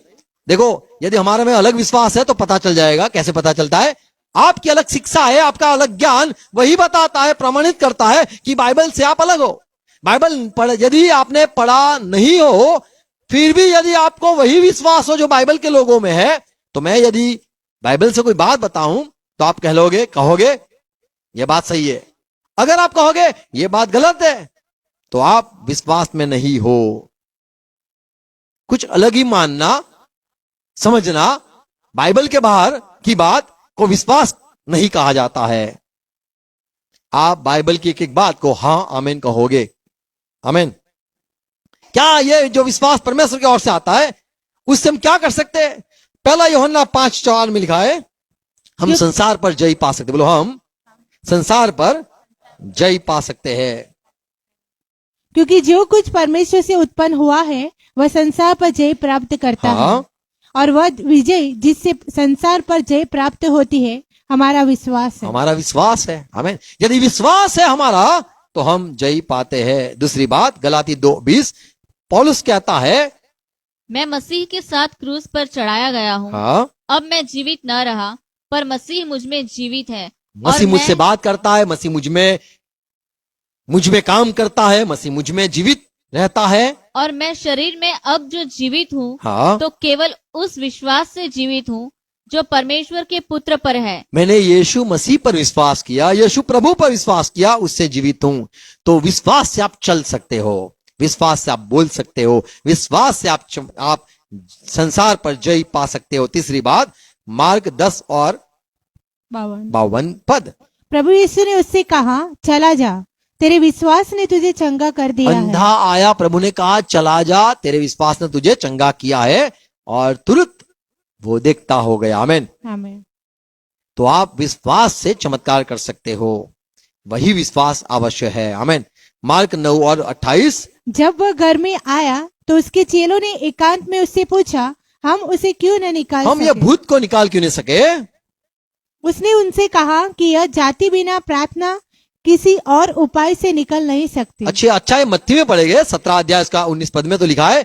देखो, यदि हमारे में अलग विश्वास है तो पता चल जाएगा। कैसे पता चलता है? आपकी अलग शिक्षा है, आपका अलग ज्ञान वही बताता है, प्रमाणित करता है कि बाइबल से आप अलग हो। बाइबल यदि आपने पढ़ा नहीं हो, फिर भी यदि आपको वही विश्वास हो जो बाइबल के लोगों में है, तो मैं यदि बाइबल से कोई बात बताऊं तो आप कहोगे ये बात सही है। अगर आप कहोगे ये बात गलत है तो आप विश्वास में नहीं हो। कुछ अलग ही मानना, समझना, बाइबल के बाहर की बात को विश्वास नहीं कहा जाता है। आप बाइबल की एक एक बात को हाँ आमीन कहोगे। आमीन। क्या ये जो विश्वास परमेश्वर की ओर से आता है उससे हम क्या कर सकते हैं? पहला यूहन्ना 5:4 में लिखा है हम संसार पर जय पा सकते। बोलो हम संसार पर जय पा सकते हैं। क्योंकि जो कुछ परमेश्वर से उत्पन्न हुआ है वह संसार पर जय प्राप्त करता हाँ। है, और वह विजय जिससे संसार पर जय प्राप्त होती है हमारा विश्वास है। हमारा विश्वास है। आमीन। यदि विश्वास है हमारा तो हम जय पाते हैं। दूसरी बात गलाती 2:20 पौलुस कहता है मैं मसीह के साथ क्रूस पर चढ़ाया गया हूँ। हाँ, अब मैं जीवित न रहा पर मसीह मुझ में जीवित है। मसीह और मुझसे मैं- बात करता है, मसीह मुझ में काम करता है, मसीह मुझ में जीवित रहता है। और मैं शरीर में अब जो जीवित हूँ हाँ, तो केवल उस विश्वास से जीवित हूँ जो परमेश्वर के पुत्र पर है। मैंने यीशु मसीह पर विश्वास किया, यीशु प्रभु पर विश्वास किया, उससे जीवित हूं। तो विश्वास से आप चल सकते हो, विश्वास से आप बोल सकते हो, विश्वास से आप संसार पर जय पा सकते हो। तीसरी बात मार्क 10 और 52 पद। प्रभु यीशु ने उससे कहा चला जा, तेरे विश्वास ने तुझे चंगा कर दिया है। अंधा आया, प्रभु ने कहा चला जा, तेरे विश्वास ने तुझे चंगा किया है, और तुरंत वो देखता हो गया। आमीन। आमीन। तो आप विश्वास से चमत्कार कर सकते हो, वही विश्वास आवश्यक है। आमीन। मार्क 9 और 28 जब वह घर में आया तो उसके चेलों ने एकांत में उससे पूछा हम उसे क्यों न निकाल हम सके? ये भूत को निकाल क्यों नहीं सके? उसने उनसे कहा कि यह जाति बिना प्रार्थना किसी और उपाय से निकल नहीं सकती। अच्छा ये मत्ती में पढ़ेंगे 17 अध्याय इसका 19 पद में तो लिखा है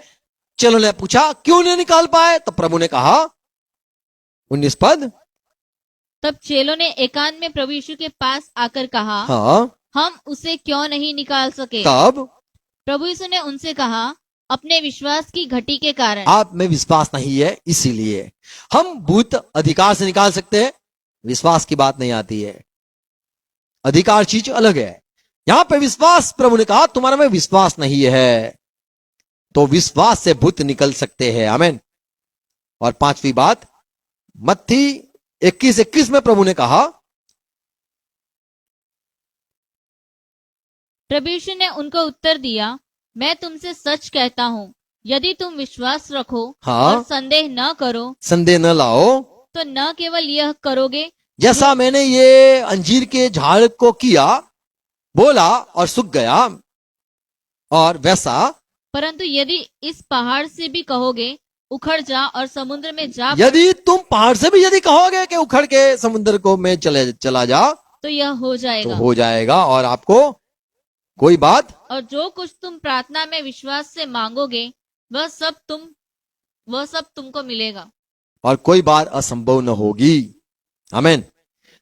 चलो ने पूछा क्यों नहीं निकाल पाए, तो प्रभु ने कहा 19 पद तब चेलों ने एकांत में प्रभु यीशु के पास आकर कहा हाँ, हम उसे क्यों नहीं निकाल सके? तब प्रभु यीशु ने उनसे कहा अपने विश्वास की घटी के कारण। आप में विश्वास नहीं है, इसीलिए हम भूत अधिकार से निकाल सकते हैं, विश्वास की बात नहीं आती है। अधिकार चीज अलग है। यहां पे विश्वास, प्रभु ने कहा तुम्हारा में विश्वास नहीं है, तो विश्वास से भूत निकल सकते हैं। आमीन। और पांचवी बात मत्ती 21:21 में प्रभु ने कहा प्रभु यीशु ने उनको उत्तर दिया मैं तुमसे सच कहता हूँ यदि तुम विश्वास रखो हाँ। और संदेह न करो संदेह न लाओ, तो न केवल यह करोगे जैसा मैंने ये अंजीर के झाड़ को किया, बोला और सूख गया, और वैसा परंतु यदि इस पहाड़ से भी कहोगे उखड़ जा और समुद्र में जा यदि तुम पहाड़ से भी यदि कहोगे कि उखड़ के समुद्र को में चला जा, तो यह हो तो जाएगा। हो जाएगा, और आपको कोई बात और जो कुछ तुम प्रार्थना में विश्वास से मांगोगे वह सब तुमको मिलेगा। और कोई बात असंभव न होगी। आमीन।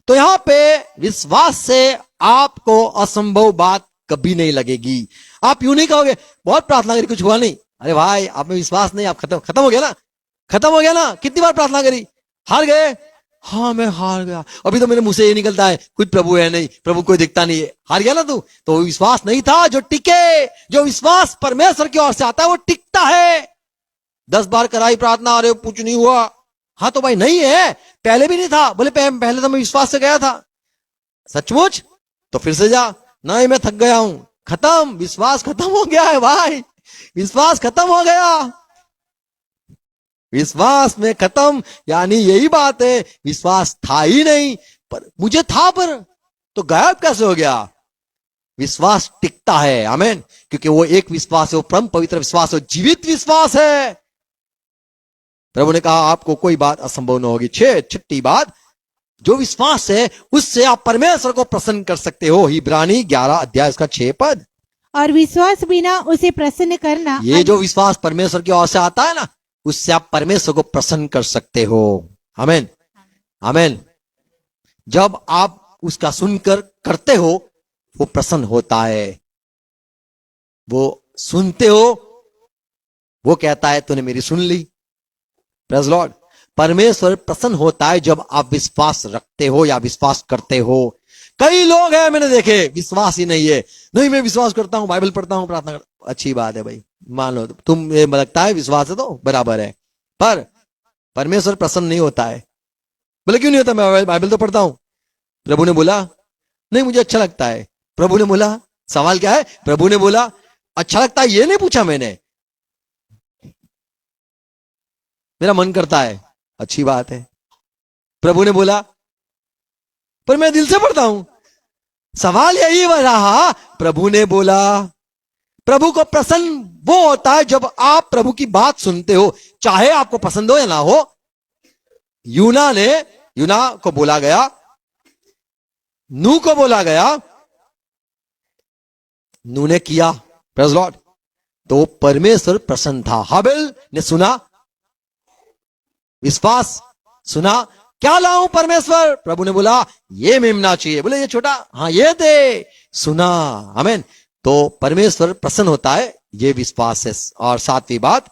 तो यहां पे विश्वास से आपको असंभव बात कभी नहीं लगेगी। आप यूं नहीं कहोगे बहुत प्रार्थना करी कुछ हुआ नहीं, अरे भाई आप में विश्वास नहीं, आप खत्म हो गया ना, खत्म हो गया ना। कितनी बार प्रार्थना करी, हार गए, हाँ मैं हार गया, अभी तो मेरे मुंह से ये निकलता है कुछ प्रभु है नहीं, प्रभु कोई दिखता नहीं है, हार गया ना तू। तो विश्वास नहीं था जो टिके। जो विश्वास परमेश्वर की ओर से आता है वो टिकता है। 10 बार कराई प्रार्थना, अरे कुछ नहीं हुआ, हाँ तो भाई नहीं है, पहले भी नहीं था, बोले पहले तो मैं विश्वास से गया था। सचमुच? तो फिर से जा, नहीं मैं थक गया हूं, खत्म, विश्वास खत्म हो गया है भाई, विश्वास खत्म हो गया, विश्वास में खत्म। यानी यही बात है, विश्वास था ही नहीं, पर मुझे था, पर तो गायब कैसे हो गया? विश्वास टिकता है। आमीन। क्योंकि वो एक विश्वास है, वो परम पवित्र विश्वास है, जीवित विश्वास है। प्रभु ने कहा आपको कोई बात असंभव न होगी। छठी बात, जो विश्वास है उससे आप परमेश्वर को प्रसन्न कर सकते हो। इब्रानी 11 अध्याय उसका 6 पद। और विश्वास बिना उसे प्रसन्न करना, ये जो विश्वास परमेश्वर की ओर से आता है ना, उससे आप परमेश्वर को प्रसन्न कर सकते हो। आमीन। आमीन। जब आप उसका सुनकर करते हो वो प्रसन्न होता है, वो सुनते हो, वो कहता है तूने मेरी सुन ली। Praise Lord. परमेश्वर प्रसन्न होता है जब आप विश्वास रखते हो या विश्वास करते हो। कई लोग हैं मैंने देखे विश्वास ही नहीं है, नहीं मैं विश्वास करता हूं, बाइबल पढ़ता हूं, प्रार्थना करता, अच्छी बात है भाई, मान लो तुम ये लगता है विश्वास है तो बराबर है, पर परमेश्वर प्रसन्न नहीं होता है। बोले क्यों नहीं होता? मैं बाइबल तो पढ़ता हूं। प्रभु ने बोला नहीं मुझे अच्छा लगता है। प्रभु ने बोला, सवाल क्या है, प्रभु ने बोला अच्छा लगता है, ये नहीं पूछा मैंने, मेरा मन करता है, अच्छी बात है। प्रभु ने बोला पर मैं दिल से पढ़ता हूं, सवाल यही रहा। प्रभु ने बोला, प्रभु को प्रसन्न वो होता है जब आप प्रभु की बात सुनते हो, चाहे आपको पसंद हो या ना हो। यूना को बोला गया, नू को बोला गया, नू ने किया, प्रेज़ लॉर्ड, तो परमेश्वर प्रसन्न था। हाबिल ने सुना, विश्वास सुना, क्या लाऊं परमेश्वर, प्रभु ने बोला ये मेमना चाहिए, बोले ये छोटा, हाँ ये दे, सुना, आमीन। तो परमेश्वर प्रसन्न होता है, ये विश्वास है। और सातवीं बात,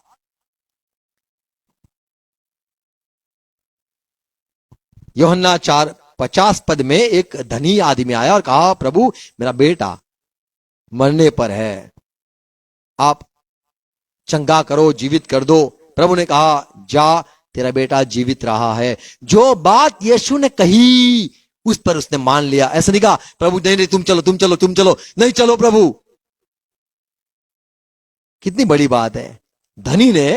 यूहन्ना 4:50 पद में एक धनी आदमी आया और कहा, प्रभु मेरा बेटा मरने पर है, आप चंगा करो, जीवित कर दो। प्रभु ने कहा, जा तेरा बेटा जीवित रहा है। जो बात यीशु ने कही उस पर उसने मान लिया। ऐसा नहीं कहा प्रभु नहीं नहीं तुम चलो तुम चलो तुम चलो, नहीं चलो प्रभु। कितनी बड़ी बात है। धनी ने,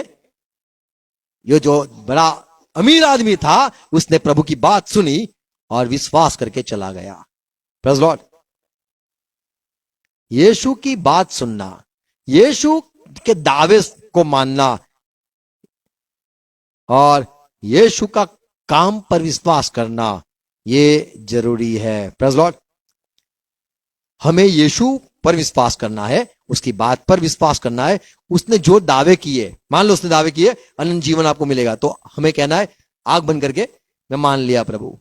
ये जो बड़ा अमीर आदमी था, उसने प्रभु की बात सुनी और विश्वास करके चला गया। Praise Lord. यीशु की बात सुनना, यीशु के दावे को मानना और यीशु का काम पर विश्वास करना, ये जरूरी है। Praise Lord. हमें यीशु पर विश्वास करना है, उसकी बात पर विश्वास करना है। उसने जो दावे किए, मान लो उसने दावे किए अनंत जीवन आपको मिलेगा, तो हमें कहना है आंख बंद करके मैं मान लिया प्रभु।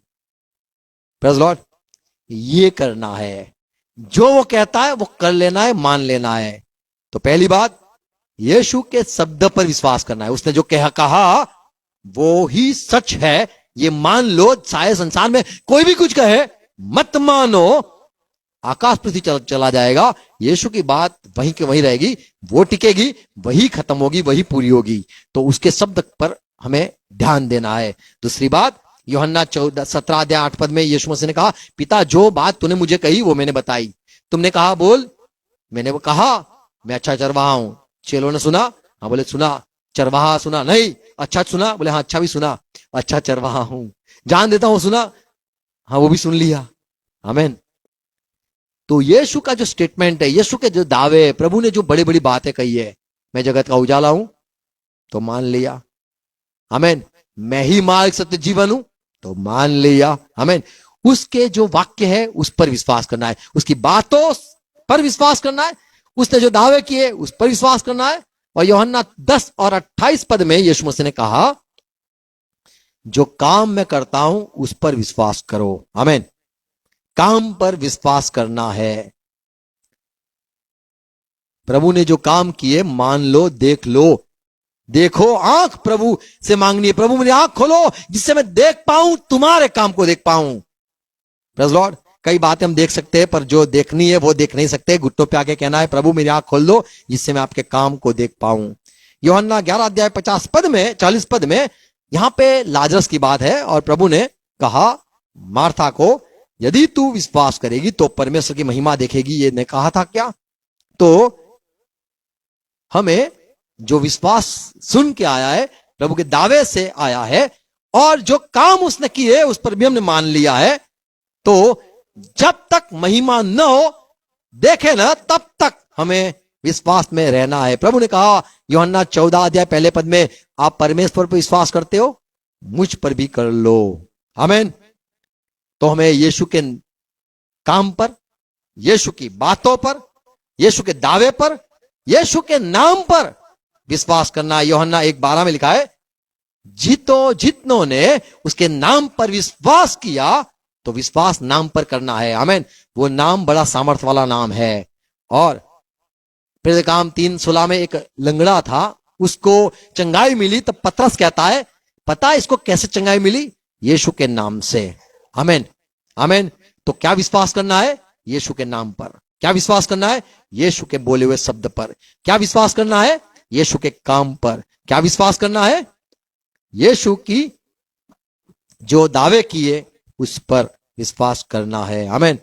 Praise Lord. ये करना है, जो वो कहता है वो कर लेना है, मान लेना है। तो पहली बात, यीशु के शब्द पर विश्वास करना है। उसने जो कहा वो ही सच है, ये मान लो। सारे संसार में कोई भी कुछ कहे मत मानो, आकाश पृथ्वी चला जाएगा, यीशु की बात वहीं के वहीं रहेगी, वो टिकेगी, वही खत्म होगी, वही पूरी होगी। तो उसके शब्द पर हमें ध्यान देना है। दूसरी बात, यूहन्ना 17:8 में यीशु मसीह ने कहा, पिता जो बात तूने मुझे कही वो मैंने बताई। तुमने कहा बोल, मैंने वो कहा मैं अच्छा चरवाहा हूं। चेलों ने सुना, हाँ बोले सुना। चरवाहा सुना, नहीं अच्छा सुना, बोले हाँ अच्छा भी सुना, अच्छा चरवाहा हूं। जान देता हूं, सुना, हाँ वो भी सुन लिया। आमीन। तो यीशु का जो स्टेटमेंट है, यीशु के जो दावे, प्रभु ने जो बड़ी बड़ी बातें कही है, मैं जगत का उजाला हूं तो मान लिया। आमीन। मैं ही मार्ग सत्य जीवन हूं तो मान लिया। आमीन। उसके जो वाक्य है उस पर विश्वास करना है, उसकी बातों पर विश्वास करना है, उसने जो दावे किए उस पर विश्वास करना है। और यूहन्ना 10 और 28 पद में यीशु मसीह ने कहा, जो काम मैं करता हूं उस पर विश्वास करो। आमीन। काम पर विश्वास करना है। प्रभु ने जो काम किए मान लो, देख लो। देखो, आंख प्रभु से मांगनी है, प्रभु मेरी आंख खोलो जिससे मैं देख पाऊं, तुम्हारे काम को देख पाऊं। Praise Lord. कई बातें हम देख सकते हैं पर जो देखनी है वो देख नहीं सकते। घुटनों पे आके कहना है, प्रभु मेरी आंख खोल दो जिससे मैं आपके काम को देख पाऊं। यूहन्ना 11:40 पद में यहां पे लाजरस की बात है और प्रभु ने कहा मार्था को, यदि तू विश्वास करेगी तो परमेश्वर की महिमा देखेगी। ये ने कहा था क्या? तो हमें जो विश्वास सुन के आया है, प्रभु के दावे से आया है, और जो काम उसने किए उस पर भी हमने मान लिया है, तो जब तक महिमा न हो देखे ना, तब तक हमें विश्वास में रहना है। प्रभु ने कहा यूहन्ना 14:1 में, आप परमेश्वर पर विश्वास करते हो, मुझ पर भी कर लो। आमीन। तो हमें यीशु के काम पर, यीशु की बातों पर, यीशु के दावे पर, यीशु के नाम पर विश्वास करना। यूहन्ना 1:12 में लिखा है, जितनों ने उसके नाम पर विश्वास किया, तो विश्वास नाम पर करना है। आमीन। वो नाम बड़ा सामर्थ वाला नाम है। और प्रेरित काम 3:16 में एक लंगड़ा था, उसको चंगाई मिली, तब पतरस कहता है, पता है इसको कैसे चंगाई मिली? यीशु के नाम से। आमीन। आमीन। तो क्या विश्वास करना है? यीशु के नाम पर। क्या विश्वास करना है? यीशु के बोले हुए शब्द पर। क्या विश्वास करना है? यीशु के काम पर। क्या विश्वास करना है? यीशु की जो दावे किए उस पर विश्वास करना है। आमीन।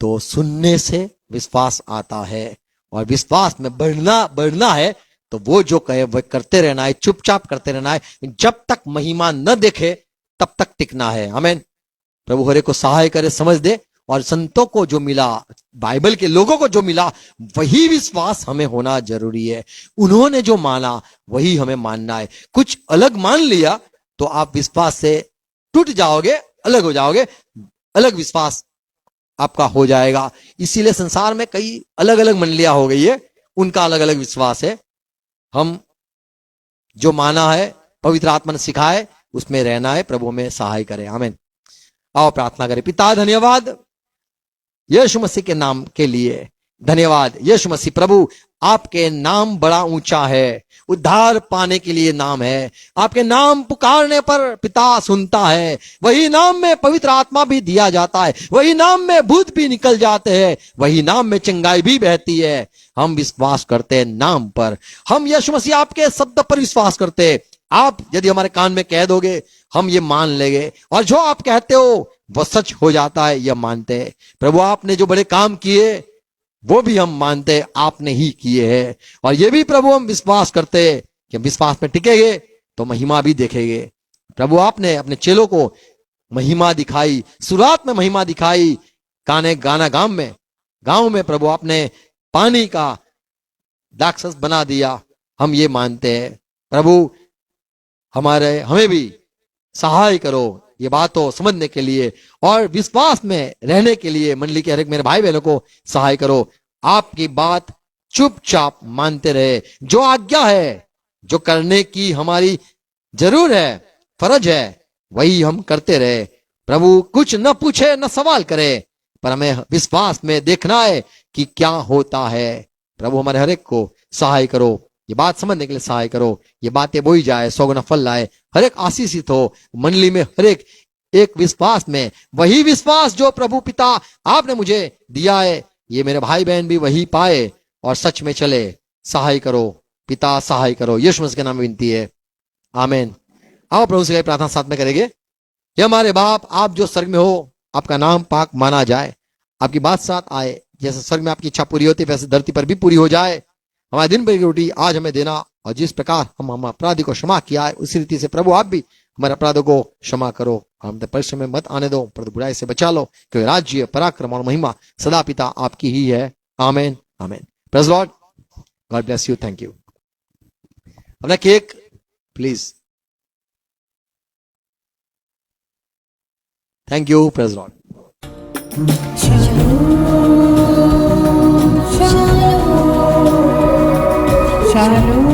तो सुनने से विश्वास आता है, और विश्वास में बढ़ना है तो वो जो कहे वह करते रहना है, चुपचाप करते रहना है। जब तक महिमा न देखे तब तक टिकना है। आमीन। प्रभु हरे को सहाय करे, समझ दे। और संतों को जो मिला, बाइबल के लोगों को जो मिला, वही विश्वास हमें होना जरूरी है। उन्होंने जो माना वही हमें मानना है। कुछ अलग मान लिया तो आप विश्वास से टूट जाओगे, अलग हो जाओगे, अलग विश्वास आपका हो जाएगा। इसीलिए संसार में कई अलग अलग मंडलियां हो गई है, उनका अलग अलग विश्वास है। हम जो माना है, पवित्र आत्मा ने सिखाए, उसमें रहना है। प्रभु हमें सहाय करे। आमीन। आओ प्रार्थना करें। पिता धन्यवाद यीशु मसीह के नाम के लिए, धन्यवाद यीशु मसीह। प्रभु आपके नाम बड़ा ऊंचा है, उद्धार पाने के लिए नाम है। आपके नाम पुकारने पर पिता सुनता है। वही नाम में पवित्र आत्मा भी दिया जाता है, वही नाम में भूत भी निकल जाते हैं, वही नाम में चंगाई भी बहती है। हम विश्वास करते हैं नाम पर, हम यीशु मसीह आपके शब्द पर विश्वास करते हैं। आप यदि हमारे कान में कह दोगे हम ये मान लेंगे, और जो आप कहते हो वो सच हो जाता है, यह मानते हैं। प्रभु आपने जो बड़े काम किए वो भी हम मानते हैं आपने ही किए हैं, और ये भी प्रभु हम विश्वास करते हैं कि विश्वास में टिकेंगे तो महिमा भी देखेंगे। प्रभु आपने अपने चेलों को महिमा दिखाई, शुरुआत में महिमा दिखाई गाना गांव में प्रभु आपने पानी का दाक्षस बना दिया। हम ये मानते हैं। प्रभु हमें भी सहाय करो ये बातों समझने के लिए और विश्वास में रहने के लिए। मंडली के हर एक मेरे भाई बहनों को सहाय करो, आपकी बात चुपचाप मानते रहे। जो आज्ञा है, जो करने की हमारी जरूर है, फर्ज है, वही हम करते रहे। प्रभु कुछ न पूछे न सवाल करे, पर हमें विश्वास में देखना है कि क्या होता है। प्रभु हमारे हर एक को सहाय करो, ये बात समझने के लिए सहाय करो। ये बातें बोई जाए, 100 गुना फल लाए, हर एक आशीषित हो। मंडली में हर एक विश्वास में, वही विश्वास जो प्रभु पिता आपने मुझे दिया है, ये मेरे भाई बहन भी वही पाए और सच में चले। सहाय करो पिता, सहाय करो। यीशु मसीह के नाम में विनती है, आमीन। आओ प्रभु से प्रार्थना साथ में करेंगे। ये हमारे बाप, आप जो स्वर्ग में हो, आपका नाम पाक माना जाए, आपकी बात साथ आए। जैसे स्वर्ग में आपकी इच्छा पूरी होती है, वैसे धरती पर भी पूरी हो जाए। हमारे दिन भर की रोटी आज हमें देना, और जिस प्रकार हम अपराधी को क्षमा किया है, उसी रीति से प्रभु आप भी हमारे अपराधों को क्षमा करो। हम परिश्रम में मत आने दो, पर बुराई से बचा लो, क्योंकि राज्य, पराक्रम और महिमा सदा पिता आपकी ही है। Amen, amen. Praise Lord, God bless you, thank you. अपना cake please. Thank you, praise Lord. Shalom.